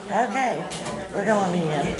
Okay, we're going in.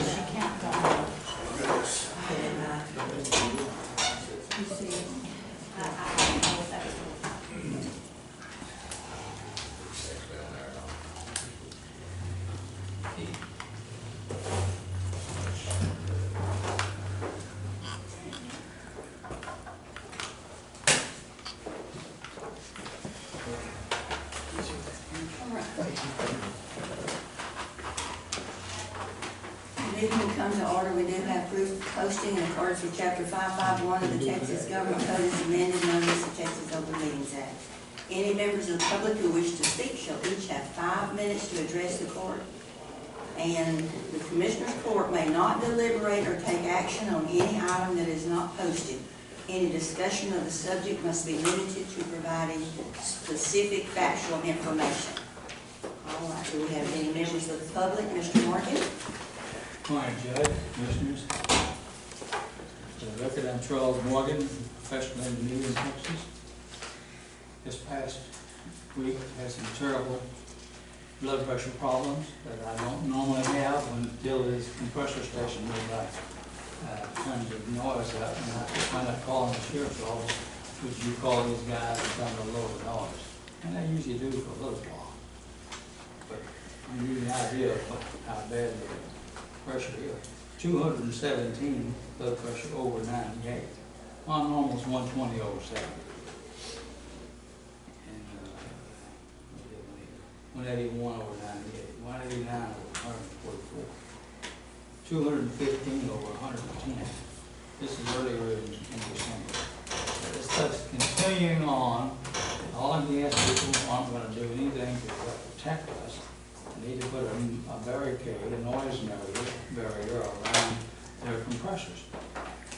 Meeting will come to order. We do have proof posting in accordance with Chapter 551 of the Texas Government Code as amended known as the Texas Open Meetings Act. Any members of the public who wish to speak shall each have 5 minutes to address the court. And the Commissioner's Court may not deliberate or take action on any item that is not posted. Any discussion of the subject must be limited to providing specific factual information. All right, do we have any members of the public? Mr. Morgan? Morning, Judge, Commissioners. For the record, I'm Charles Morgan, professional engineer in Texas. This past week, I had some terrible blood pressure problems that I don't normally have until this compressor station nearby tons of noise out, and I just wound up calling the sheriff's office, which you call these guys and tell them to lower the noise. And they usually do for a little while. But you give you an idea of how bad the pressure is. 217 blood pressure over 98. My normal is 120 over 70. And 181 over 98. 189 over 144. 215 over 110. This is earlier in December. So this stuff's continuing on. All of the people aren't going to do anything to protect us. They need to put a barricade, a noise barrier around their compressors.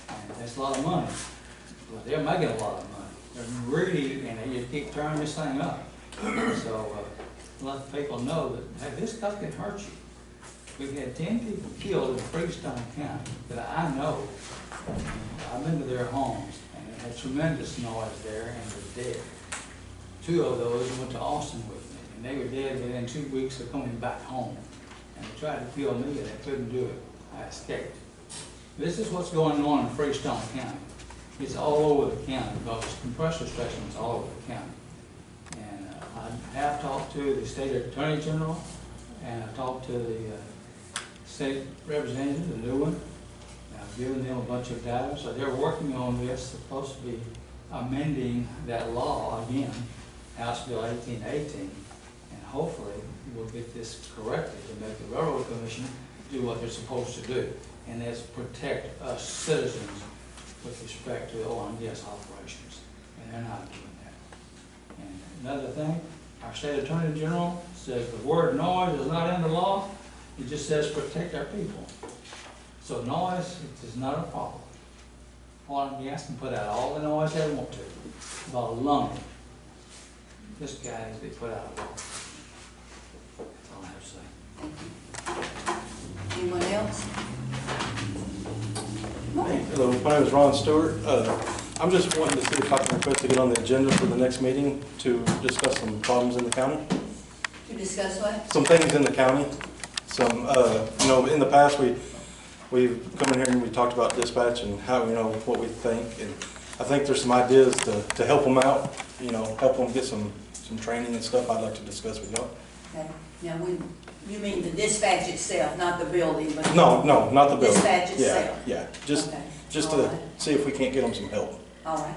And that's a lot of money. But they're making a lot of money. They're really, and they just keep turning this thing up. So let people know that, hey, this stuff can hurt you. We've had 10 people killed in Freestone County that I know. I've been to their homes, and they had tremendous noise there, and they're dead. 2 of those went to Austin with me, and they were dead within 2 weeks of coming back home. And they tried to kill me, and they couldn't do it. I escaped. This is what's going on in Freestone County. It's all over the county, because this compressor station is all over the county. And I have talked to the state attorney general, and I talked to the state representative, the new one. I've given them a bunch of data, so they're working on this, supposed to be amending that law again, House Bill 1818, and hopefully we'll get this corrected to make the Railroad Commission do what they're supposed to do, and that's protect us citizens with respect to oil and gas operations, and they're not doing that. And another thing, our state attorney general says the word noise is not in the law. It just says protect our people. So noise is not a problem. Oil and gas can put out all the noise they want to. About lumping. This guy needs to be put out of law. That's all I have to say. Anyone else? Hello, my name is Ron Stewart. I'm just wanting to see if I can request to get on the agenda for the next meeting to discuss some problems in the county. To discuss what? Some things in the county. Some, in the past we've come in here and we talked about dispatch and how, what we think. And I think there's some ideas to help them out, help them get some training and stuff I'd like to discuss with y'all. Okay. Now, you mean the dispatch itself, not the building, but No, not the building. dispatch itself? Yeah, just Okay. to All right. see if we can't get them some help. All right.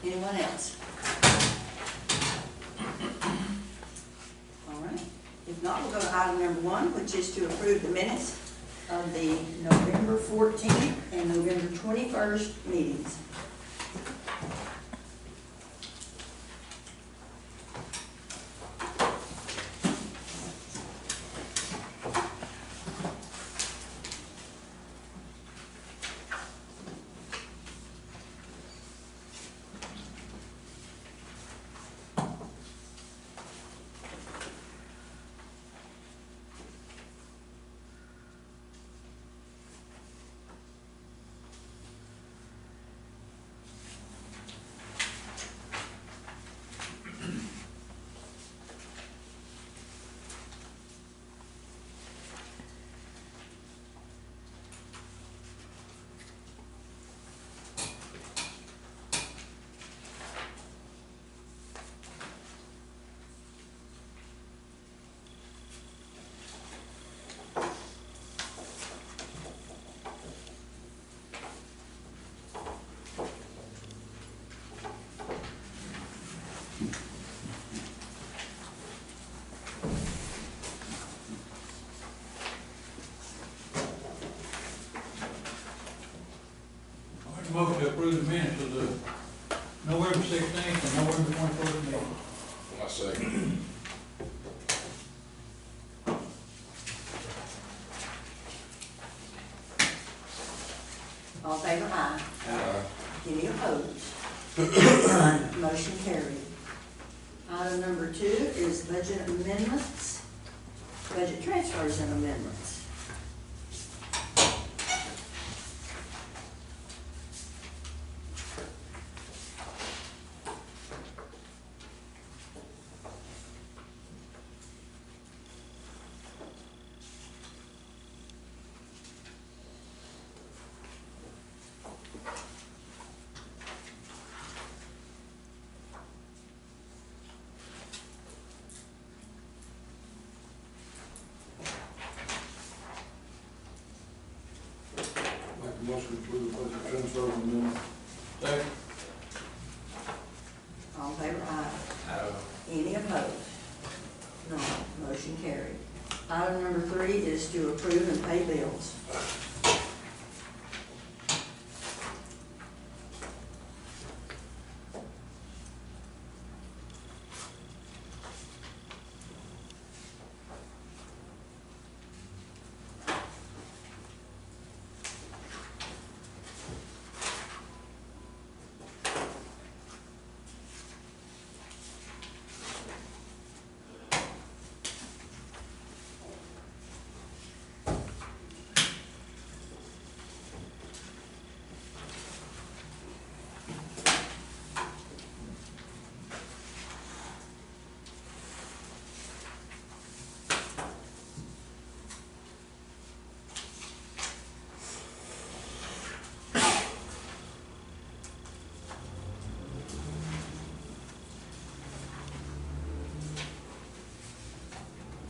Anyone else? All right. If not, we'll go to item number 1, which is to approve the minutes of the November 14th and November 21st meetings. second. All in favor, aye. Aye. Any opposed? None. Motion carried. Item number 2 is budget amendments, budget transfers and amendments. Make a motion to approve the budget transfer amendment. Second. All in favor, aye. Aye. Any opposed? None. Motion carried. Item number 3 is to approve and pay bills.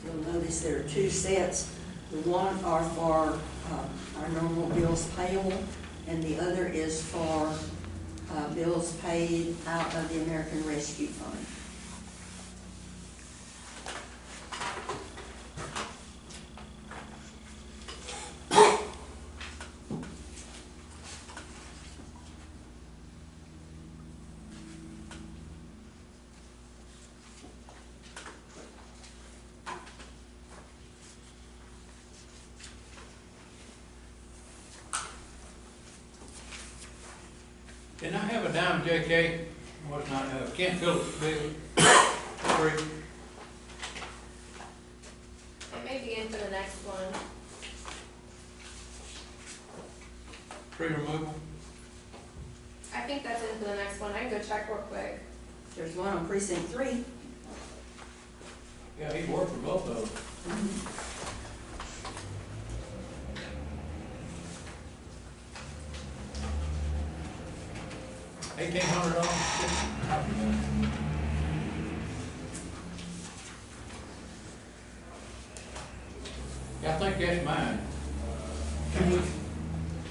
You'll notice there are 2 sets. The one are for our normal bills payable, and the other is for bills paid out of the American Rescue Fund. Can I have a dime JK? What's not, Kent Phillips bill? Free. It may be in for the next one. Tree removal? I think that's in for the next one. I can go check real quick. There's one on precinct 3. Yeah, he worked for both of them. $1,800. Yeah, I think that's mine.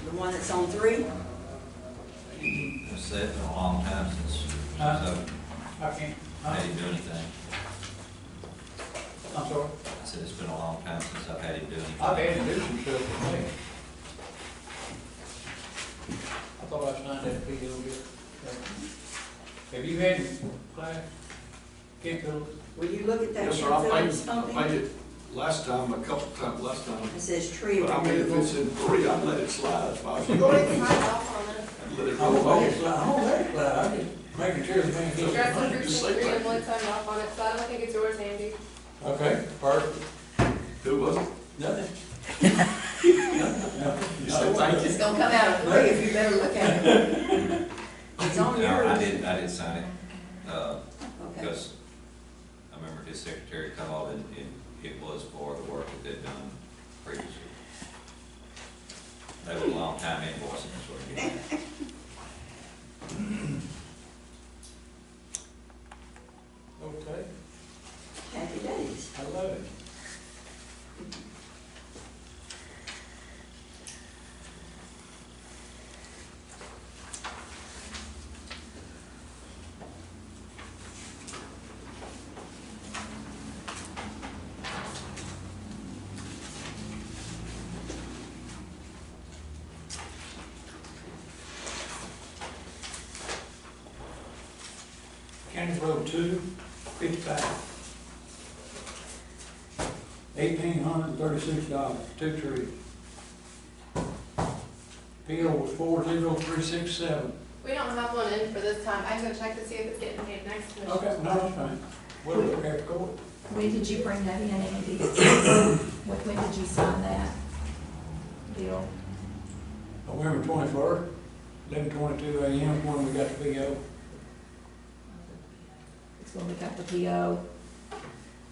The one that's on 3? I said it's been a long time since, Huh? so I can't, I had him do anything. I'm sorry. I said it's been a long time since I've had him do anything. I've had to do some stuff for me. I thought I signed that fee a little bit. Have you had your class? Kent Phillips? Will you look at that? Yes, sir, I Phillips paid pumping? it last time, a couple times last time. It says tree But I mean, if removal. it's in 3, I'd let it slide. If I was you, Go ahead and sign off on it. I'd let it I'm roll glad, off. I'm just making sure everything's good. Dress in Just say precinct 3 and thank Lloyd signed off on it, so I don't think it's yours, Andy. Okay, perfect. Who was it? Nothing. You say thank It's you. gonna come out of 3 if you better look at it. It's on No, I yours. did sign it, Okay. because I remember his secretary called and it was for the work that they'd done previously. They were a long time invoicing, that's what it is. Okay, Happy days. I love it. County Road 2, 55. $1,836, 2 trees. PO was 40367. We don't have one in for this time. I can go check to see if it's getting paid next commission. Okay, no, that's fine. We'll look at it, go. When did you bring that in, Andy? When did you sign that deal? November 21st, 11:22 a.m. when we got the PO. It's when we got the PO.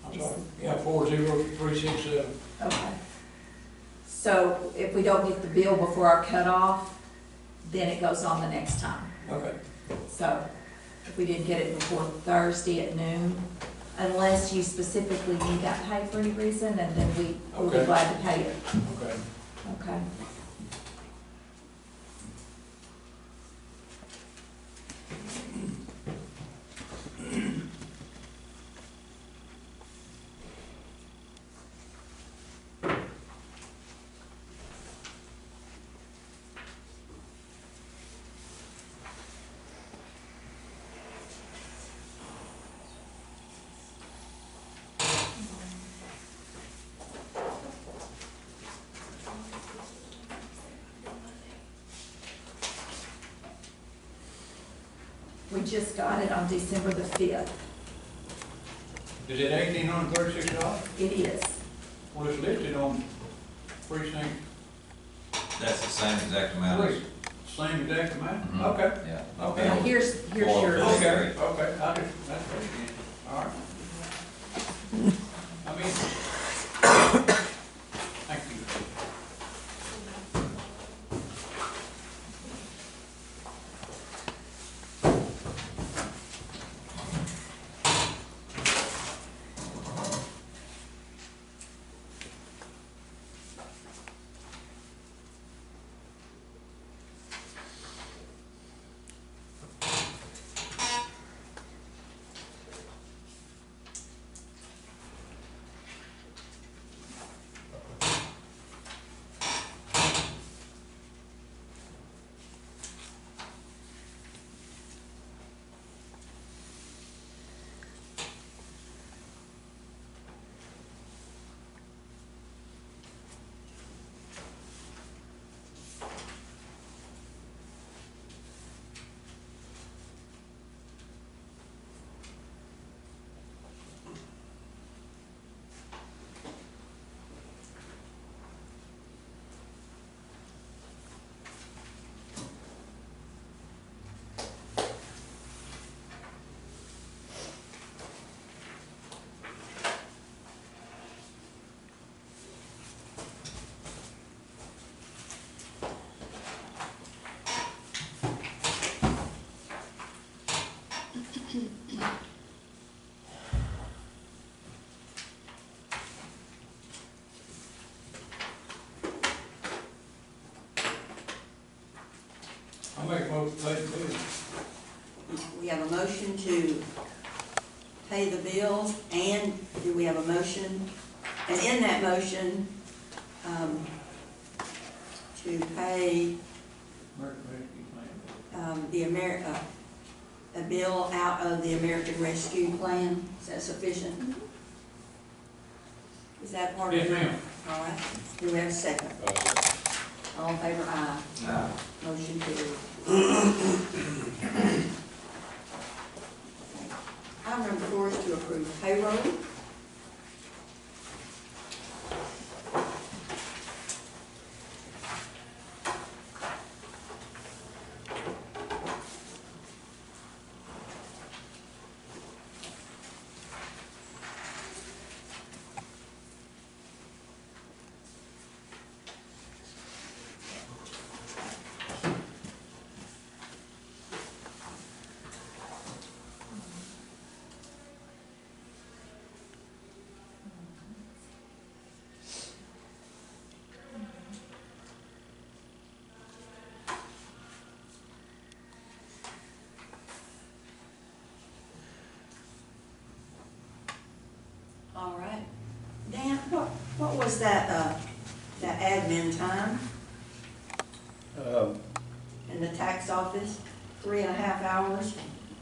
I'm sorry, yeah, 40367. Okay. So if we don't get the bill before our cutoff, then it goes on the next time. Okay. So if we didn't get it before Thursday at noon, unless you specifically need that paid for any reason, and then we'll be Okay. glad to pay it. Okay. Okay. We just got it on December the 5th. Is it $1,836? It is. Well, it's listed on precinct That's the same exact amount as. 3, same exact amount? Mhm. Okay. Yeah. Okay. Now, here's Four yours. bills. Okay, okay, I just, that's pretty good. All right. I mean, thank you. I'll make a motion to pay the bill. We have a motion to pay the bills, and do we have a motion? And in that motion, to pay, American Rescue Plan. a bill out of the American Rescue Plan. Is that sufficient? Is that part of it? Yes, ma'am. All right. Do we have a second? All in favor, aye. Aye. Motion carried. Item number 4 is to approve payroll. All right. Dan, what was that admin time in the tax office? 3.5 hours?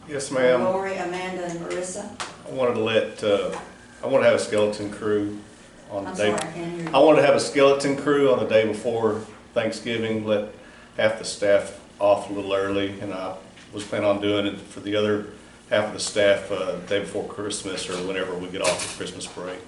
Yes, ma'am. Lori, Amanda, and Marissa? wanted to let, I want to have a skeleton crew on the I'm day. sorry, I can't hear you. I wanted to have a skeleton crew on the day before Thanksgiving, let half the staff off a little early, and I was planning on doing it for the other half of the staff, the day before Christmas or whenever we get off the Christmas break.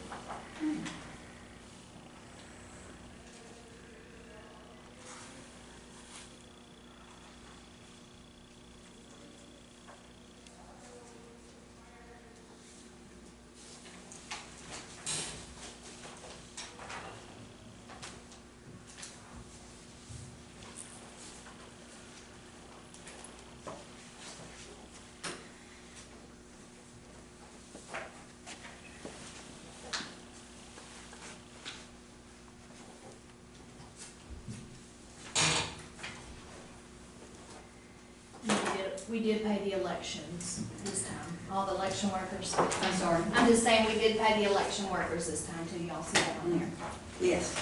We did pay the elections this time, all the election workers. I'm sorry. I'm just saying, we did pay the election workers this time too, y'all see that on there. Yes.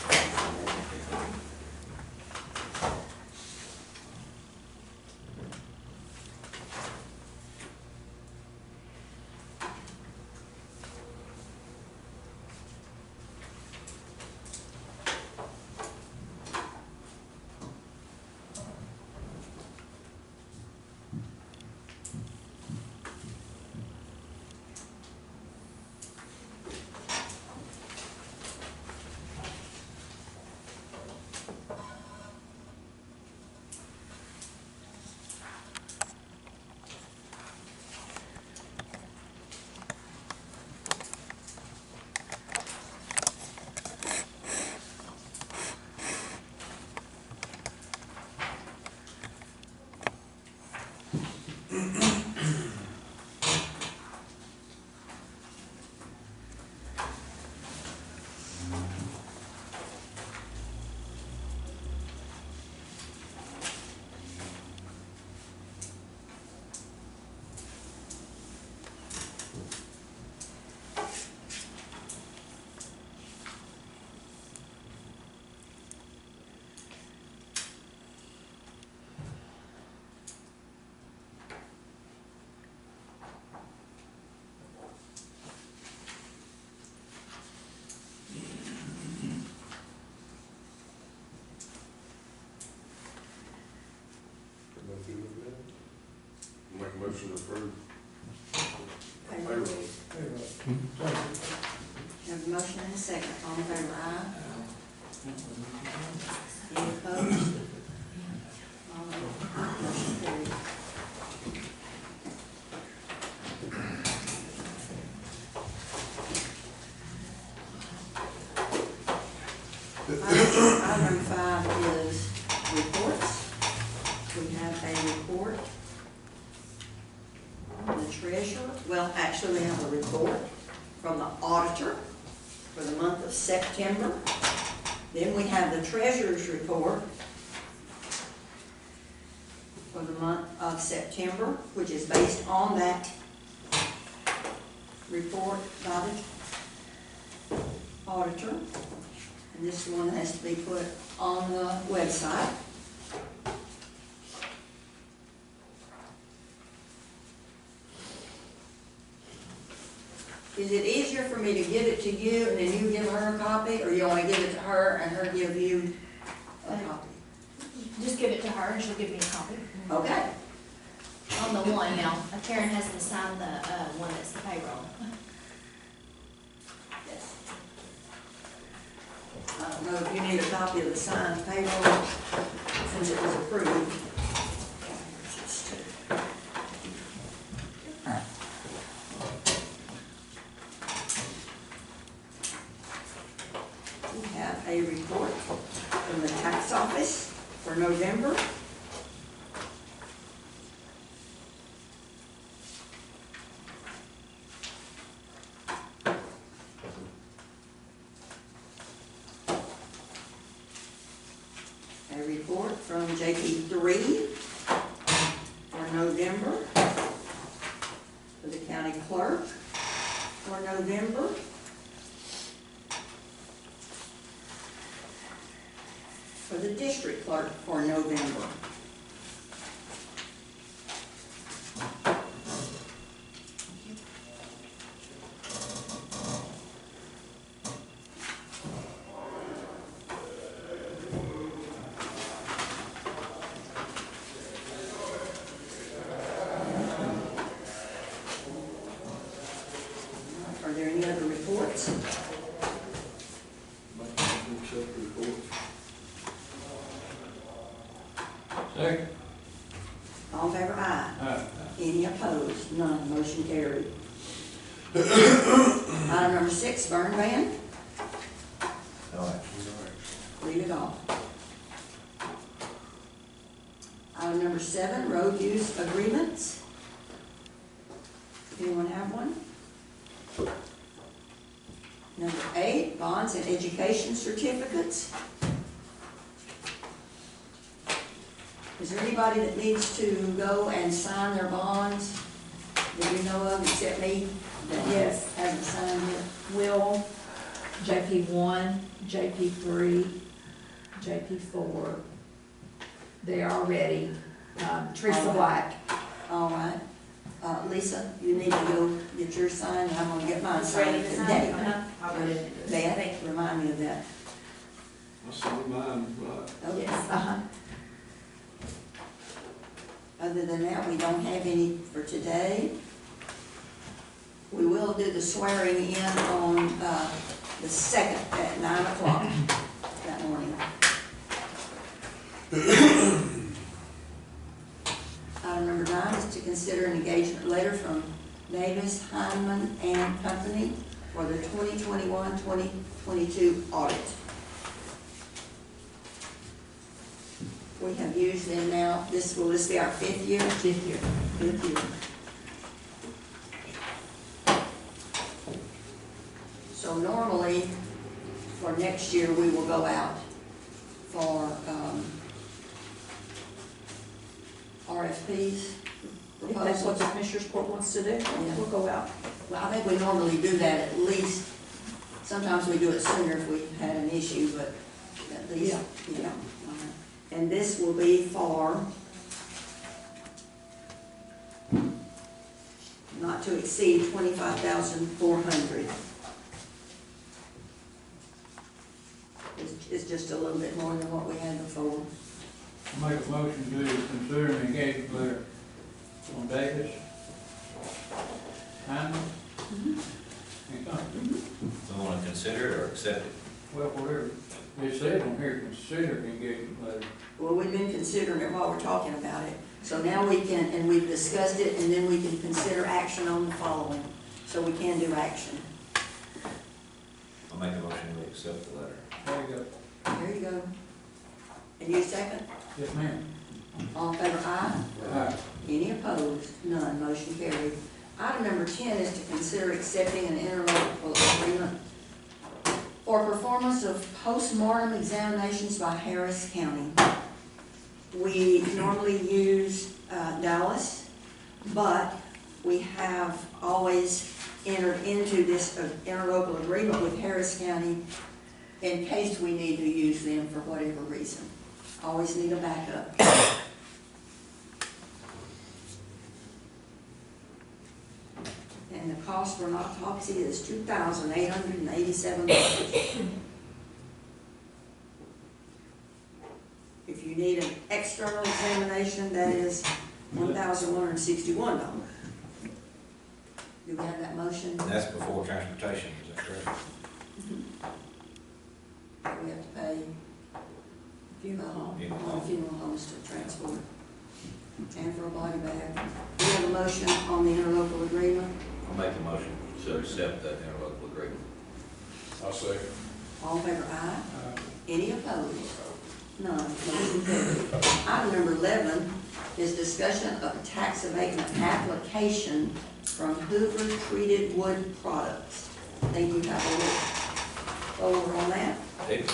Make a motion to approve. Payroll. Have a motion and a second. All in favor, aye. Any opposed? All right. Motion carried. Item 5 is reports. We have a report from the treasurer. Well, actually, we have a report from the auditor for the month of September. Then we have the treasurer's report for the month of September, which is based on that report by the auditor. And this one has to be put on the website. Is it easier for me to give it to you and then you give her a copy, or you want to give it to her and her give you a copy? Just give it to her and she'll give me a copy. Okay. On the one now, Karen has to sign the, one that's the payroll. Yes. I don't know if you need a copy of the signed payroll since it was approved. We have a report from the tax office for November. A report from JP3 for November, for the county clerk for November, for the district clerk for November. Are there any other reports? Make a motion to accept the report. Second. All in favor, aye. Aye. Any opposed? None. Motion carried. Item number 6, burn ban. No action. Leave it off. Item number 7, road use agreements. Anyone have one? Number 8, bonds and education certificates. Is there anybody that needs to go and sign their bonds that you know of, except me, that Yes. hasn't signed yet? Will, JP1, JP3, JP4, they are ready. Teresa Black. All right. Lisa, you need to go get yours signed, and I'm gonna get mine It's ready signed to sign. today. I'll go ahead and do it. Beth, remind me of that. I saw mine, right. Okay. Uh-huh. Other than that, we don't have any for today. We will do the swearing in on the 2nd at 9 o'clock that morning. Item number 9 is to consider an engagement letter from Davis, Heineman and Company for the 2021-2022 audit. We have used them now, will this be our 5th year? 5th year. 5th year. So normally, for next year, we will go out for RFPs. If that's what the Commissioners Court wants to do, Yeah. we'll go out. Well, I think we normally do that at least, sometimes we do it sooner if we had an issue, but at least, yeah. And this will be for not to exceed 25,400. It's just a little bit more than what we had before. Make a motion to consider an engagement letter on Davis, Hyman, and Company. So want to consider it or accept it? Well, whatever. It says on here, consider engagement letter. Well, we've been considering it while we're talking about it. So now we can, and we've discussed it, and then we can consider action on the following. So we can do action. I'll make a motion to accept the letter. There you go. There you go. And you second? Yes, ma'am. All in favor, aye? Aye. Any opposed? None. Motion carried. Item number 10 is to consider accepting an interlocal agreement for performance of post-mortem examinations by Harris County. We normally use Dallas, but we have always entered into this interlocal agreement with Harris County in case we need to use them for whatever reason. Always need a backup. And the cost for an autopsy is $2,887. If you need an external examination, that is $1,161. Do we have that motion? And that's before transportation, is that correct? We have to pay Funeral home. on funeral homes to transport and for a body bag. We have a motion on the interlocal agreement. I'll make the motion to accept that interlocal agreement. I'll second. All in favor, aye. Any opposed? None. Motion carried. Item number 11 is discussion of tax abatement application from Hoover Treated Wood Products. I think you have a little over on that. Dave?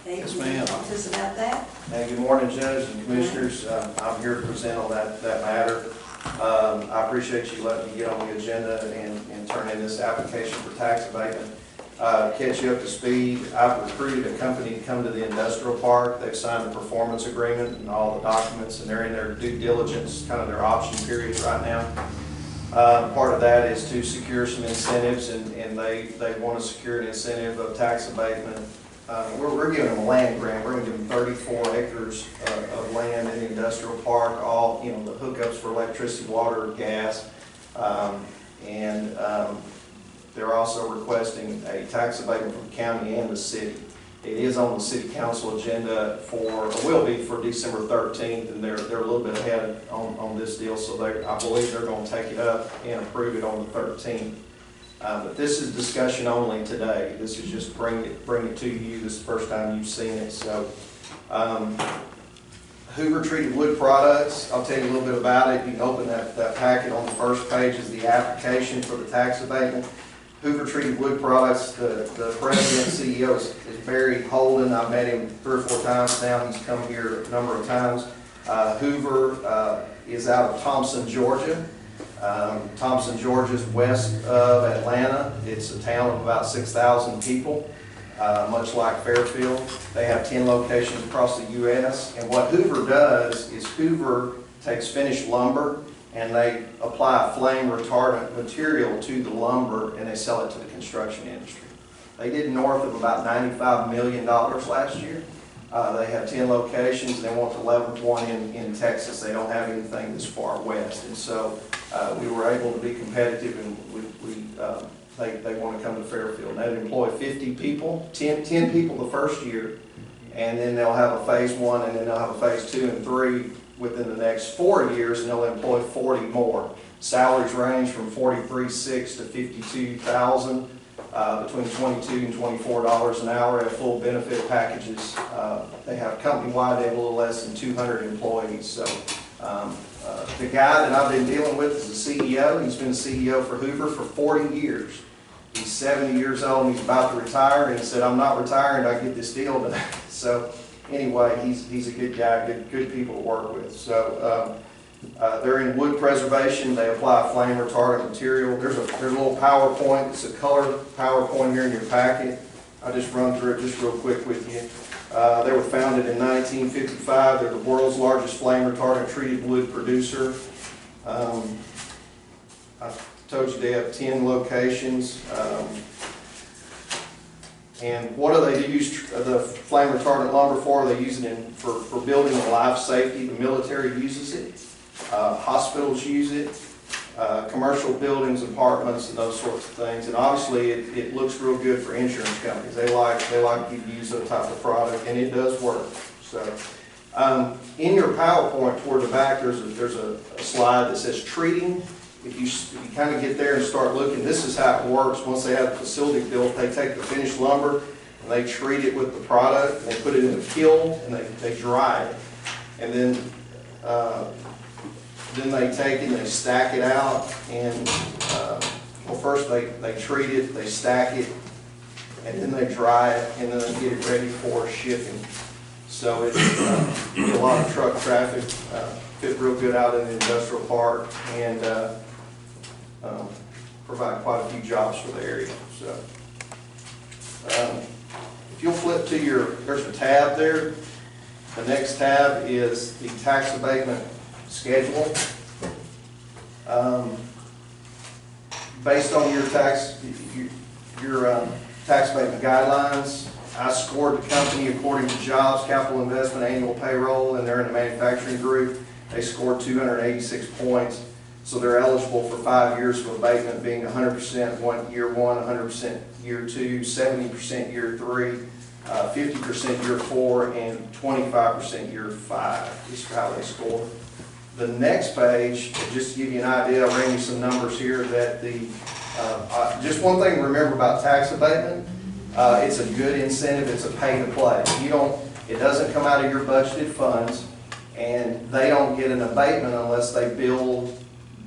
Dave, Yes, can you ma'am. talk to us about that? Hey, good morning, Judge and Commissioners. I'm here to present on that matter. I appreciate you letting me get on the agenda and turn in this application for tax abatement. Catch you up to speed, I've recruited a company to come to the industrial park. They've signed a performance agreement and all the documents, and they're in their due diligence, kind of their option period right now. Part of that is to secure some incentives, and they want to secure an incentive of tax abatement. We're giving them a land grant. We're going to give them 34 acres of land in the industrial park, all, the hookups for electricity, water, gas, they're also requesting a tax abatement from the county and the city. It is on the city council agenda or will be for December 13th, and they're a little bit ahead on this deal, so I believe they're going to take it up and approve it on the 13th. But this is discussion only today. This is just bring it to you. This is the first time you've seen it. So, Hoover Treated Wood Products, I'll tell you a little bit about it. You can open that packet. On the first page is the application for the tax abatement. Hoover Treated Wood Products, the president and CEO is Barry Holden. I've met him 3 or 4 times now. He's come here a number of times. Hoover is out of Thompson, Georgia. Thompson, Georgia is west of Atlanta. It's a town of about 6,000 people, much like Fairfield. They have 10 locations across the U.S. And what Hoover does is Hoover takes finished lumber and they apply a flame retardant material to the lumber and they sell it to the construction industry. They did north of about $95 million last year. They have 10 locations and they want the 11th one in Texas. They don't have anything this far west. And so we were able to be competitive, and they want to come to Fairfield. They employ 50 people, 10 people the first year, and then they'll have a phase 1, and then they'll have a phase 2 and 3 within the next 4 years, and they'll employ 40 more. Salaries range from $43,600 to $52,000, between $22 and $24 an hour. They have full benefit packages. They have company-wide, they have a little less than 200 employees. So the guy that I've been dealing with is the CEO. He's been the CEO for Hoover for 40 years. He's 70 years old and he's about to retire, and he said, "I'm not retiring, I get this deal done." So anyway, he's a good guy, good people to work with. So they're in wood preservation. They apply a flame retardant material. There's a little PowerPoint. It's a color PowerPoint here in your packet. I'll just run through it just real quick with you. They were founded in 1955. They're the world's largest flame retardant treated wood producer. I told you they have 10 locations. And what do they use the flame retardant lumber for? They use it for building and life safety. The military uses it. Hospitals use it. Commercial buildings, apartments, and those sorts of things. And obviously, it looks real good for insurance companies. They like you to use that type of product, and it does work. So, in your PowerPoint toward the back, there's a slide that says treating. If you kind of get there and start looking, this is how it works. Once they have the facility built, they take the finished lumber and they treat it with the product, and they put it in a kiln and they dry it, and then they take it and they stack it out, and well, first they treat it, they stack it, and then they dry it, and then they get it ready for shipping. So it's a lot of truck traffic, fit real good out in the industrial park, and provide quite a few jobs for the area. So if you'll flip to there's a tab there. The next tab is the tax abatement schedule. Based on your tax abatement guidelines, I scored the company according to jobs, capital investment, annual payroll, and they're in the manufacturing group. They scored 286 points, so they're eligible for 5 years of abatement, being 100% year 1, 100% year 2, 70% year 3, 50% year 4, and 25% year 5. This is how they score. The next page, just to give you an idea, I ran you some numbers here that just one thing to remember about tax abatement, it's a good incentive, it's a pay to play. It doesn't come out of your budgeted funds, and they don't get an abatement unless they build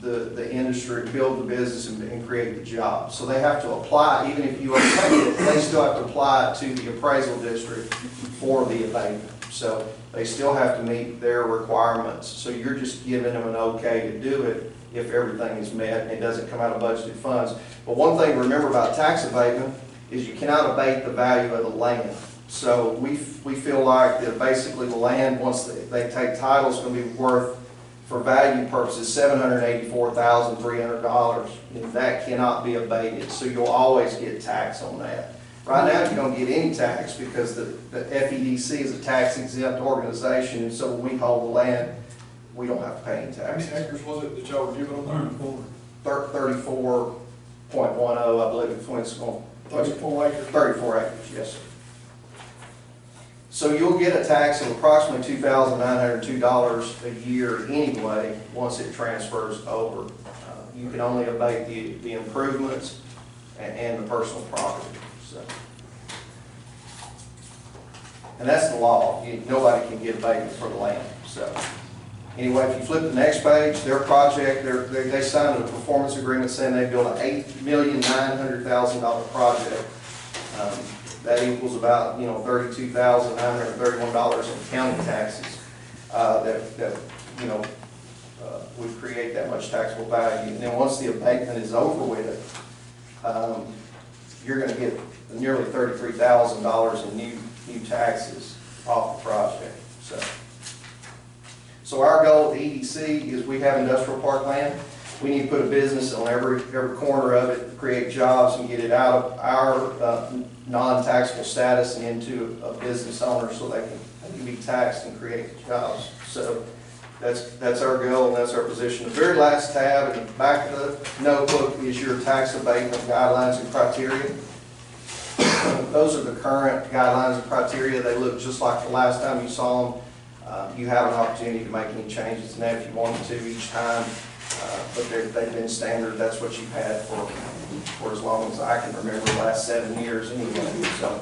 the industry, build the business, and create the job. So they have to apply, even if you obtain it, they still have to apply it to the appraisal district for the abatement. So they still have to meet their requirements. So you're just giving them an okay to do it if everything is met and it doesn't come out of budgeted funds. But one thing to remember about tax abatement is you cannot abate the value of the land. So we feel like that basically the land, once they take title, is going to be worth, for value purposes, $784,300. And that cannot be abated. So you'll always get tax on that. Right now, you don't get any tax because the FEDC is a tax exempt organization, and so when we hold the land, we don't have to pay any How many taxes. acres was it that y'all were giving them? 34 I believe it's when it's going. 34 acres. 34 acres, yes, sir. So you'll get a tax of approximately $2,902 a year anyway, once it transfers over. You can only abate the improvements and the personal property, so. And that's the law. Nobody can get abatement for the land, so. Anyway, if you flip the next page, their project, they signed a performance agreement saying they built an $8,900,000 project. That equals about, $32,931 in county taxes, that would create that much taxable value. And then once the abatement is over with, you're gonna get nearly $33,000 in new taxes off the project, so. So our goal at the EDC is we have industrial park land. We need to put a business on every corner of it, create jobs and get it out of our non-taxable status and into a business owner so they can be taxed and create jobs. So that's our goal and that's our position. The very last tab in the back of the notebook is your tax abatement guidelines and criteria. Those are the current guidelines and criteria. They look just like the last time you saw them. You have an opportunity to make any changes in that if you wanted to each time, but they've been standard. That's what you've had for as long as I can remember, the last 7 years anyway. So,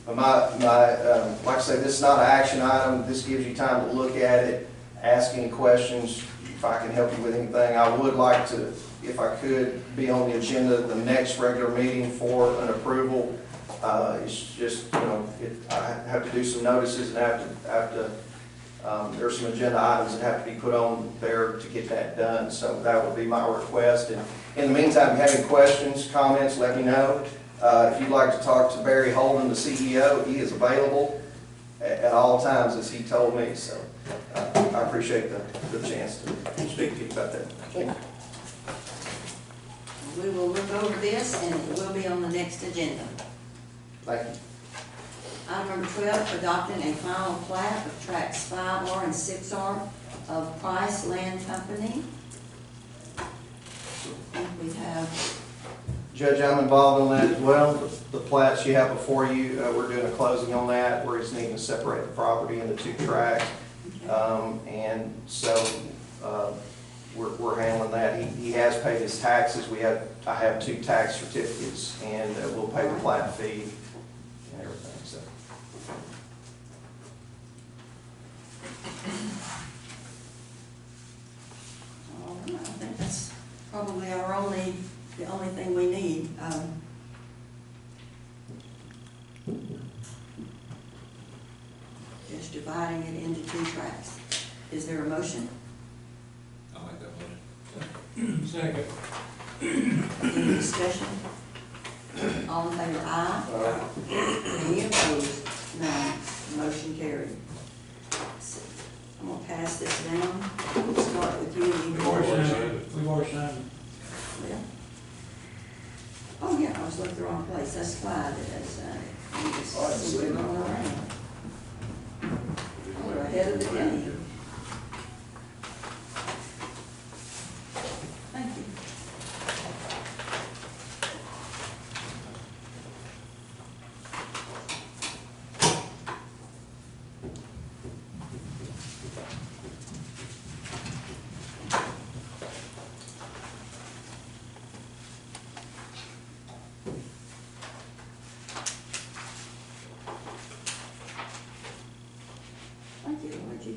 but like I say, this is not an action item. This gives you time to look at it, ask any questions. If I can help you with anything, I would like to, if I could, be on the agenda the next regular meeting for an approval. It's just, I have to do some notices and there's some agenda items that have to be put on there to get that done. So that would be my request. And in the meantime, if you have any questions, comments, let me know. If you'd like to talk to Barry Holden, the CEO, he is available at all times, as he told me. So I appreciate the chance to speak to you about that. We will look over this and it will be on the next agenda. Thank you. Item number 12, adopting a final plat of tracts 5R and 6R of Price Land Company. We have, Judge, I'm involved on that as well. The plats you have before you, we're doing a closing on that. We're just needing to separate the property into 2 tracts. And so we're handling that. He has paid his taxes. I have 2 tax certificates, and we'll pay the plat fee and everything. So. I think that's probably the only thing we need. Just dividing it into 2 tracts. Is there a motion? I'll make that motion. Second. Any discussion? All in favor, aye. Any opposed? None. Motion carried. I'm gonna pass this down. We'll start with you. We've already signed it. Yeah. Oh, yeah, I was looking the wrong place. That's Clyde that has, we're going around. We're ahead of the game. Thank you. Thank you. I'll let you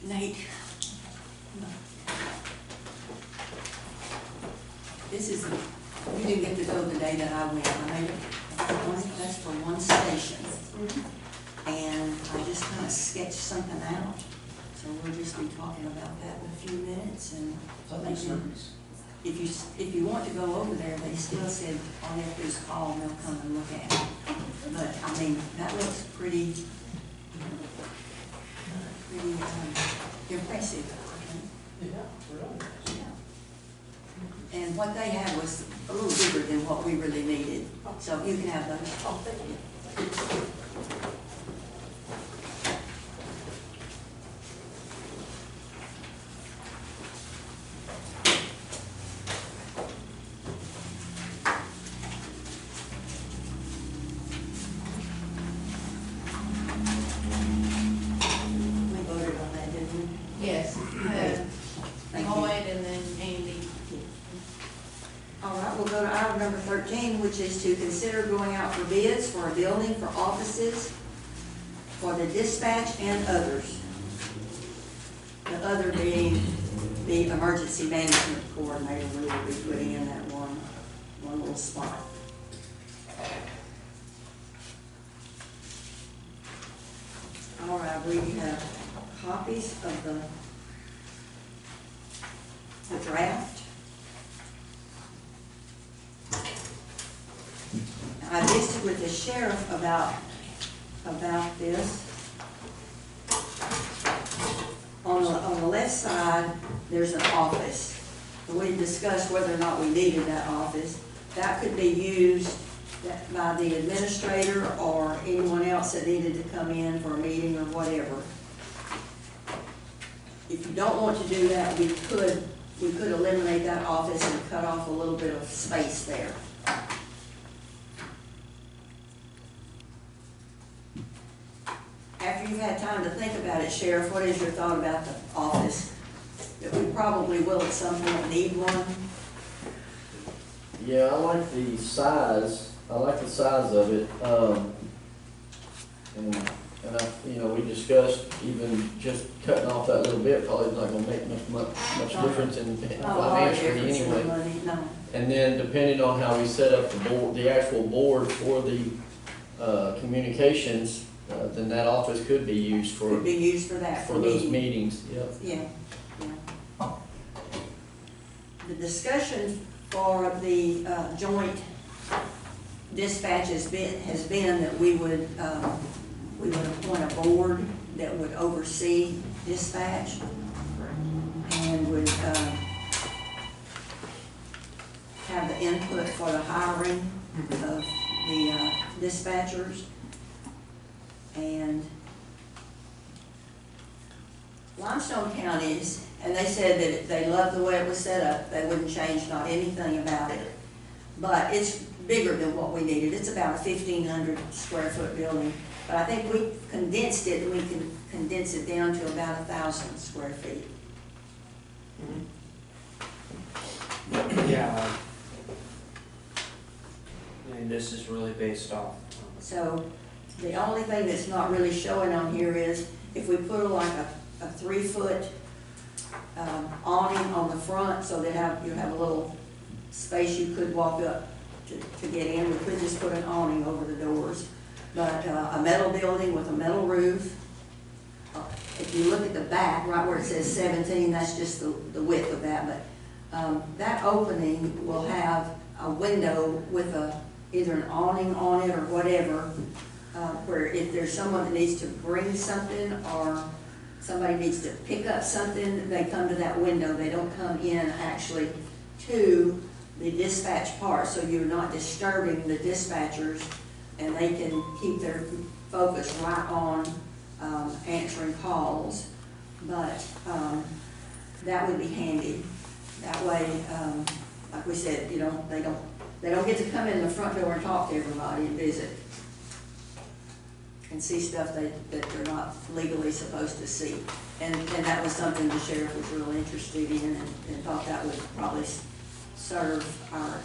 Nate. This is, you didn't get to go the day that I went. I made that's for one station. And I just kind of sketched something out. So we'll just be talking about that in a few minutes and if you want to go over there, they still said all you have to do is call and they'll come and look at it. But I mean, that looks pretty impressive. Yeah, really. And what they had was a little bigger than what we really needed. So you can have those. Oh, thank you. We voted on that, didn't we? Yes, Thank you. Lloyd and then Andy. All right, we'll go to item number 13, which is to consider going out for bids for a building for offices for the dispatch and others. The other being the emergency management coordinator, we will be putting in that one little spot. All right, we have copies of the draft. I visited with the sheriff about this. On the left side, there's an office. We discussed whether or not we needed that office. That could be used by the administrator or anyone else that needed to come in for a meeting or whatever. If you don't want to do that, we could eliminate that office and cut off a little bit of space there. After you've had time to think about it, Sheriff, what is your thought about the office? That we probably will at some point need one? Yeah, I like the size of it, and we discussed even just cutting off that little bit, probably not gonna make much difference in financially anyway. No. And then depending on how we set up the board, the actual board for the, communications, then that office could be used for. Could be used for that, for those meetings, yep. Yeah. The discussion for the joint dispatch has been that we would appoint a board that would oversee dispatch and would have the input for the hiring of the dispatchers. And Limestone County's, and they said that they loved the way it was set up, they wouldn't change not anything about it. But it's bigger than what we needed. It's about a 1,500 square foot building. But I think we condensed it, and we can condense it down to about 1,000 square feet. Yeah. And this is really based off. So the only thing that's not really showing on here is if we put like a 3-foot awning on the front, so that you have a little space you could walk up to get in. We could just put an awning over the doors. But a metal building with a metal roof, if you look at the back, right where it says 17, that's just the width of that. But that opening will have a window with either an awning on it or whatever, where if there's someone that needs to bring something or somebody needs to pick up something, they come to that window. They don't come in actually to the dispatch part, so you're not disturbing the dispatchers, and they can keep their focus right on answering calls. But that would be handy. That way, like we said, they don't get to come in the front door and talk to everybody and visit and see stuff that they're not legally supposed to see. And that was something the sheriff was really interested in and thought that would probably serve our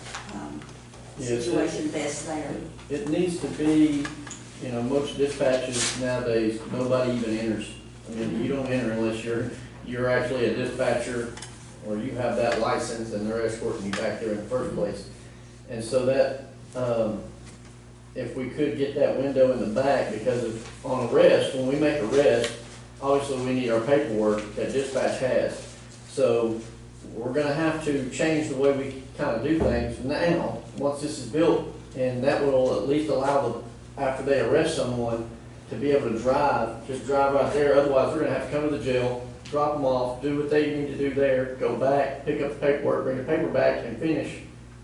situation best there. It needs to be, most dispatches nowadays, nobody even enters I mean, you don't enter unless you're actually a dispatcher or you have that license and they're escorting you back there in the first place. And so that, if we could get that window in the back, because of, on arrest, when we make arrest, obviously we need our paperwork that dispatch has. So we're gonna have to change the way we kind of do things now, once this is built, and that will at least allow them, after they arrest someone, to be able to drive, just drive right there. Otherwise, we're gonna have to come to the jail, drop them off, do what they need to do there, go back, pick up the paperwork, bring the paper back, and finish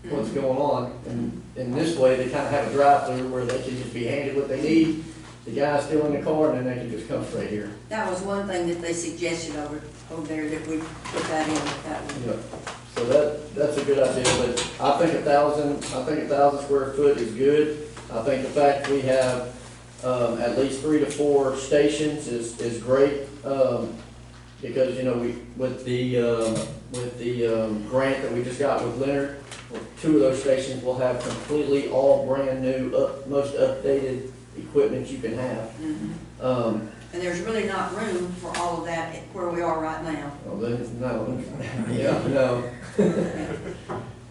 what's going on. And in this way, they kind of have a drive-through where they can just be handed what they need. The guy's still in the car, and then they can just come straight here. That was one thing that they suggested over there, that we put that in, that one. Yeah. So that's a good idea, but I think 1,000 square foot is good. I think the fact we have, at least 3 to 4 stations is great. Because, you know, with the grant that we just got with Leonard, 2 of those stations will have completely all brand new, most updated equipment you can have. And there's really not room for all of that where we are right now. Well, then, no, yeah, no.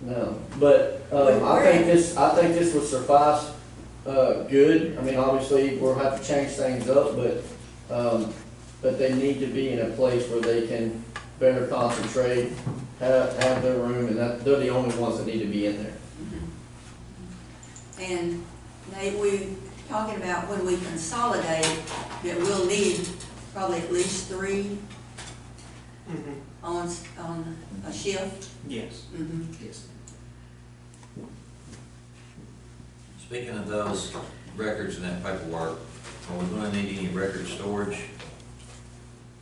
No, but, I think this would suffice, good. I mean, obviously, we'll have to change things up, but they need to be in a place where they can better concentrate, have their room, and they're the only ones that need to be in there. And we talking about when we consolidate, that we'll need probably at least 3 on a shift. Yes. Yes. Speaking of those records and that paperwork, are we gonna need any record storage?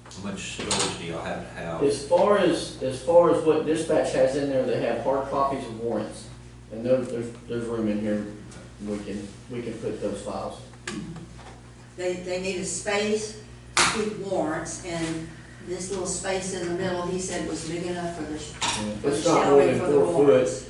How much storage do y'all have to have? As far as what dispatch has in there, they have hard copies of warrants, and there's room in here. We can put those files. They need a space to keep warrants, and this little space in the middle, he said, was big enough for the It's not more shelving than for the 4 foot. warrants.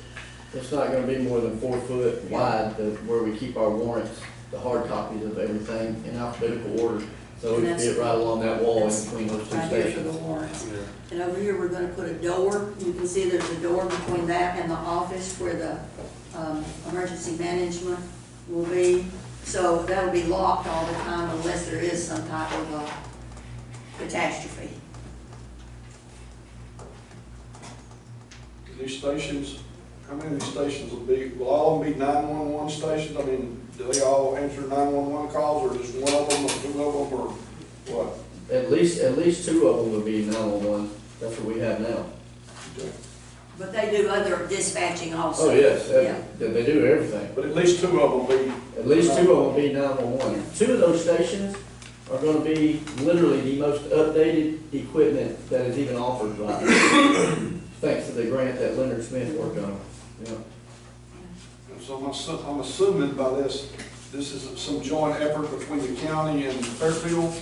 It's not gonna be more than 4 foot wide, where we keep our warrants, the hard copies of everything in alphabetical order. So we can fit right along that wall in between those 2 Right here for stations. the warrants. And over here, we're gonna put a door. You can see there's a door between that and the office where the emergency management will be. So that'll be locked all the time unless there is some type of a catastrophe. These stations, how many of these stations will all of them be 911 stations? I mean, do they all answer 911 calls, or just one of them, or 2 of them, or what? At least 2 of them would be 911. That's what we have now. Okay. But they do other dispatching also. Oh, yes, Yeah. they do everything. But at least 2 of them be. At least 2 of them be 911. 2 of those stations are gonna be literally the most updated equipment that is even offered by, thanks to the grant that Leonard Smith worked on. Yeah. And so I'm assuming by this is some joint effort between the county and Fairfield,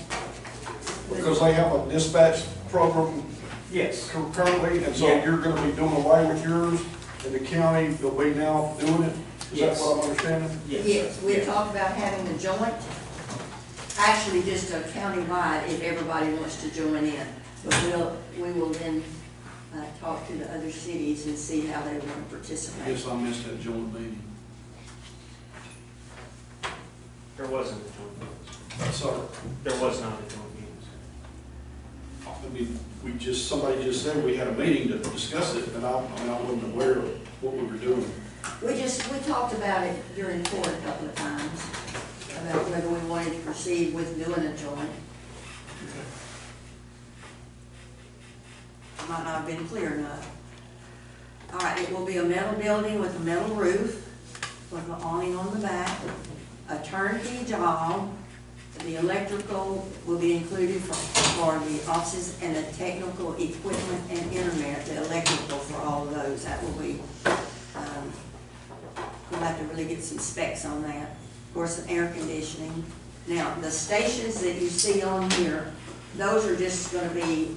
because they have a dispatch program Yes. currently, and so Yeah. you're gonna be doing away with yours, and the county will be now doing it? Is that Yes. what I'm understanding? Yes, we talked about having a joint, actually just a countywide if everybody wants to join in. But we will then talk to the other cities and see how they want to participate. Yes, I missed that joint meeting. There wasn't a joint meeting. Sorry. There was not a joint meeting. I mean, somebody just said we had a meeting to discuss it, and I wasn't aware of what we were doing. We talked about it during court a couple of times, about whether we wanted to proceed with doing a joint. Might not have been clear enough. All right, it will be a metal building with a metal roof, with an awning on the back, a turnkey job. The electrical will be included for the offices, and the technical equipment and internet, the electrical for all of those. That will be, we'll have to really get some specs on that. Of course, air conditioning. Now, the stations that you see on here, those are just gonna be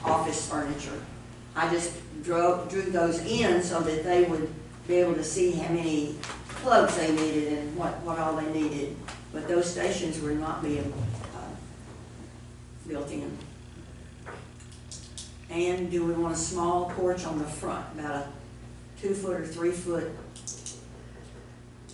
office furniture. I just drew those in so that they would be able to see how many plugs they needed and what all they needed. But those stations were not being built in. And do we want a small porch on the front, about a 2 foot or 3 foot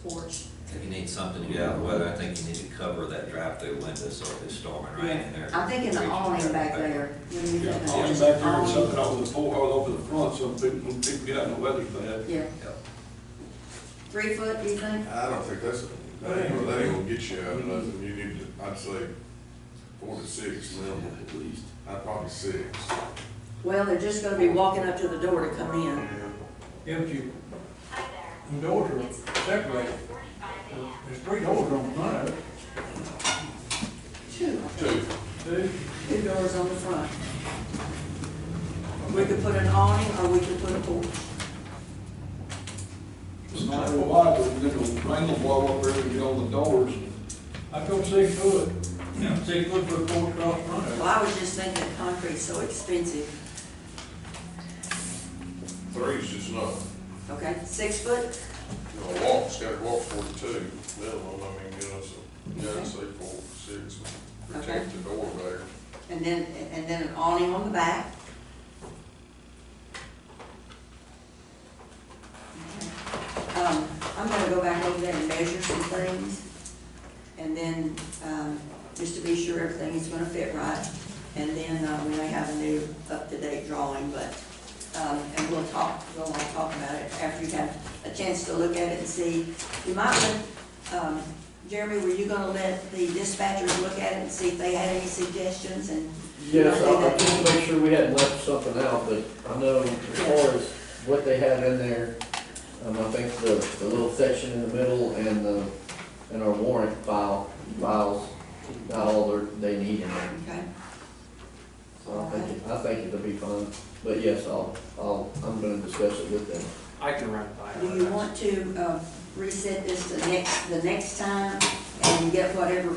porch? I think you need something to get out of the weather. I think you need to cover that drive-through window so if it's storming rain in there. I'm thinking the awning back there. What do you Yeah, think? awning Just back there and awning? something over the pole, or over the front, so when people get out in the weather's bad. Yeah, Yep. 3 foot, do you think? I don't think that ain't gonna get you out of nothing, you need to, I'd say 4 to 6 minimum at least, I'd probably 6. Well, they're just gonna be walking up to the door to come in. Yeah, but you, the doors are separated. There's 3 doors on the front of it. Two. 2. 2 doors on the front. We could put an awning or we could put a porch. It's not real wide, but then the rain will blow up there and get on the doors. I go 6 foot. Yeah, 6 foot for a porch across the front of it. Well, I was just thinking concrete's so expensive. 3's just enough. Okay, 6 foot? You know, walk's gotta walk 42 minimum, I mean, you know, so, yeah, I'd say 4, 6, protect the door there. And then an awning on the back. I'm gonna go back over there and measure some things. And then, just to be sure everything is gonna fit right. And then, we may have a new up-to-date drawing, but, and we'll all talk about it after you've had a chance to look at it and see. You might let, Jeremy, were you gonna let the dispatchers look at it and see if they had any suggestions and? Yes, I just to make sure we hadn't left something out, but I know as far as what they had in there, I think the little section in the middle and our warrant files, got all they need in there. Okay. So I think it'll be fun, but yes, I'm gonna discuss it with them. I can run it by. Do you want to reset this to the next time and get whatever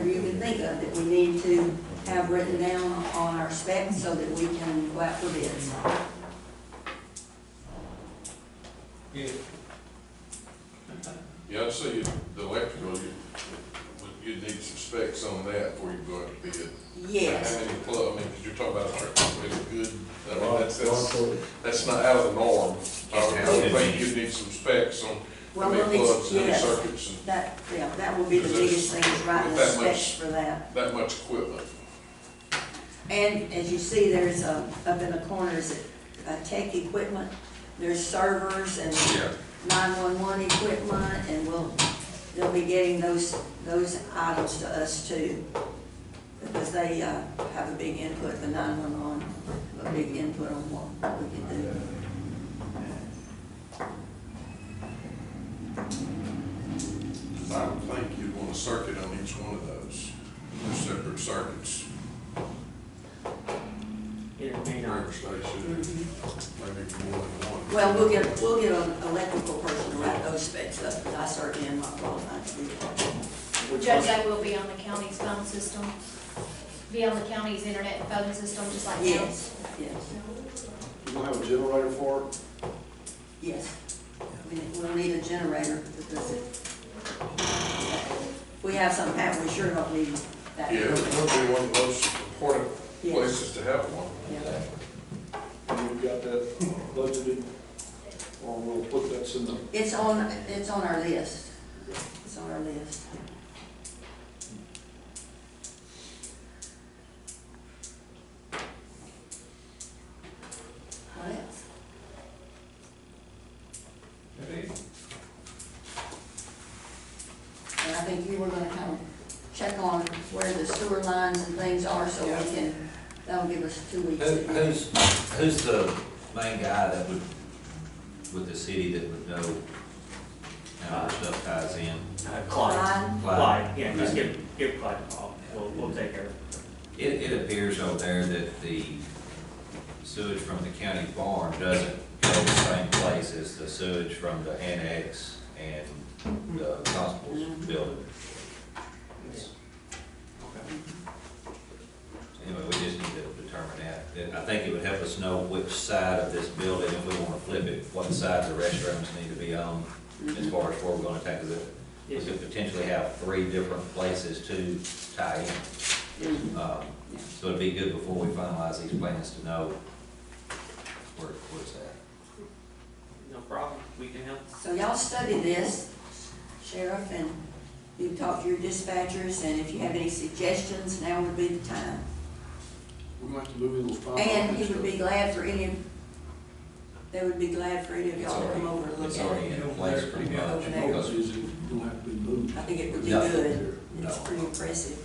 you can think of that we need to have written down on our specs so that we can go out for bids? Yeah. Yeah, I'd say the electrical, you'd need some specs on that before you go out to bid. Yes. How many plug, I mean, because you're talking about a really good, I mean, that's not out of the norm. I would think you'd need some specs on how many plugs, how many circuits. And That will be the biggest thing, is writing the specs for that. That much equipment. And as you see, there's up in the corner, is tech equipment. There's servers and 911 equipment, and they'll be getting those items to us too. Because they have a big input, the 911, a big input on what we can do. I would think you'd want a circuit on each one of those. They're separate circuits. It may not. Power station, maybe more than one. Well, we'll get an electrical person to write those specs up, because I certainly am not qualified to do that. Judge, that will be on the county's phone system, be on the county's internet phone system, just like now. Yes, yes, You gonna have a generator for it? yes. We'll need a generator, because if we have something happen, we sure don't need that. Yeah, it would be one of the most important Yes. places to have one. Yeah. And we've got that budgeted, or we'll put that in the, It's on our list. It's on our list. What else? And I think you were gonna kind of check on where the sewer lines and things are, so we can, that'll give us 2 weeks. Who's the main guy that would, with the city, that would know how our stuff ties in? Clyde. Clyde? Yeah, just give Clyde a call. We'll take care of it. It appears over there that the sewage from the county farm doesn't go the same place as the sewage from the annex and the constable's building. Anyway, we just need to determine that. I think it would help us know which side of this building, if we want to flip it, what side the restrooms need to be on, as far as where we're going to tackle it. We could potentially have 3 different places to tie in. So it'd be good before we finalize these plans to know where's that. No problem, we can help. So y'all study this, Sheriff, and you talk to your dispatchers, and if you have any suggestions, now would be the time. We're going to have to move in those five. And he would be glad for any of, they would be glad for any of y'all to come over and look It's at already it. in place pretty much. Over there. Because it don't have to be moved. I think it would be No. good. It's No. pretty impressive.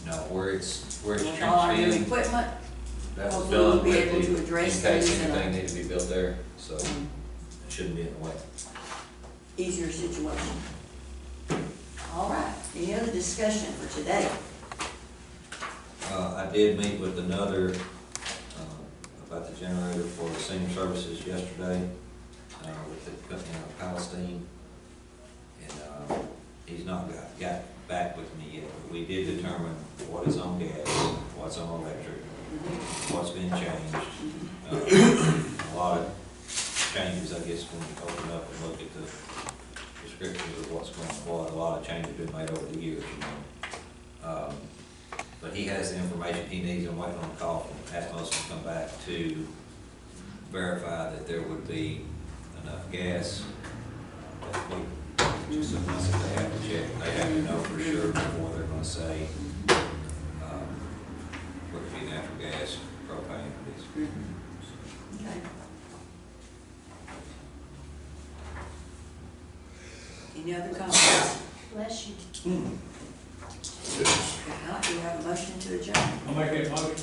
No, where it's With all our new trenched in, equipment, that was hopefully we'll done be with able to the, in address case those in anything a needed to be built there, so it shouldn't be in the way. easier situation. All right, any other discussion for today? I did meet with another, about the generator for senior services yesterday, with the company out of Palestine. And, he's not got back with me yet, but we did determine what is on gas, what's on electric, what's been changed. A lot of changes, I guess, when you open up and look at the descriptions of what's going on, a lot of changes been made over the years, you know. But he has the information he needs. I'm waiting on a call from Atmos to come back to verify that there would be enough gas that week. Just something else that they have to check. They have to know for sure before they're gonna say, whether it be natural gas, propane, or diesel. Okay. Any other comments? Bless you. If not, do you have a motion to adjourn? I'll make that motion.